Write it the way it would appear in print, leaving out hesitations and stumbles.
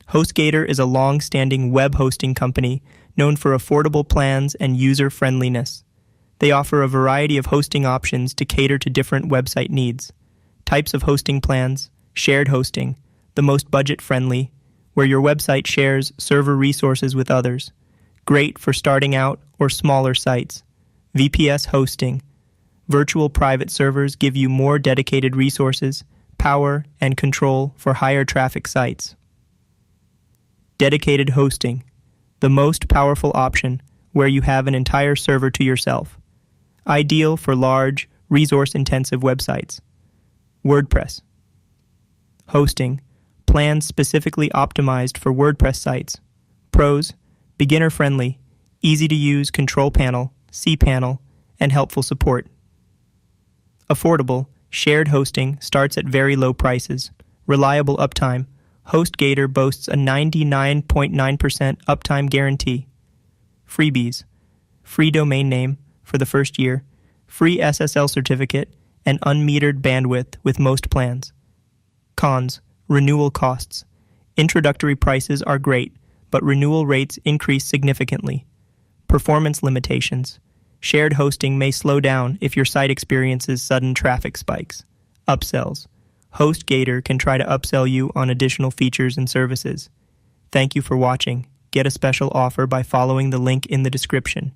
HostGator is a long-standing web hosting company known for affordable plans and user-friendliness. They offer a variety of hosting options to cater to different website needs. Types of hosting plans: shared hosting, the most budget-friendly, where your website shares server resources with others. Great for starting out or smaller sites. VPS hosting. Virtual private servers give you more dedicated resources, power, and control for higher traffic sites. Dedicated hosting. The most powerful option, where you have an entire server to yourself. Ideal for large, resource-intensive websites. WordPress. Hosting. Plans specifically optimized for WordPress sites. Pros: beginner-friendly, easy-to-use control panel, cPanel, and helpful support. Affordable, shared hosting starts at very low prices. Reliable uptime. HostGator boasts a 99.9% uptime guarantee. Freebies: free domain name for the first year, free SSL certificate, and unmetered bandwidth with most plans. Cons: renewal costs. Introductory prices are great, but renewal rates increase significantly. Performance limitations. Shared hosting may slow down if your site experiences sudden traffic spikes. Upsells. HostGator can try to upsell you on additional features and services. Thank you for watching. Get a special offer by following the link in the description.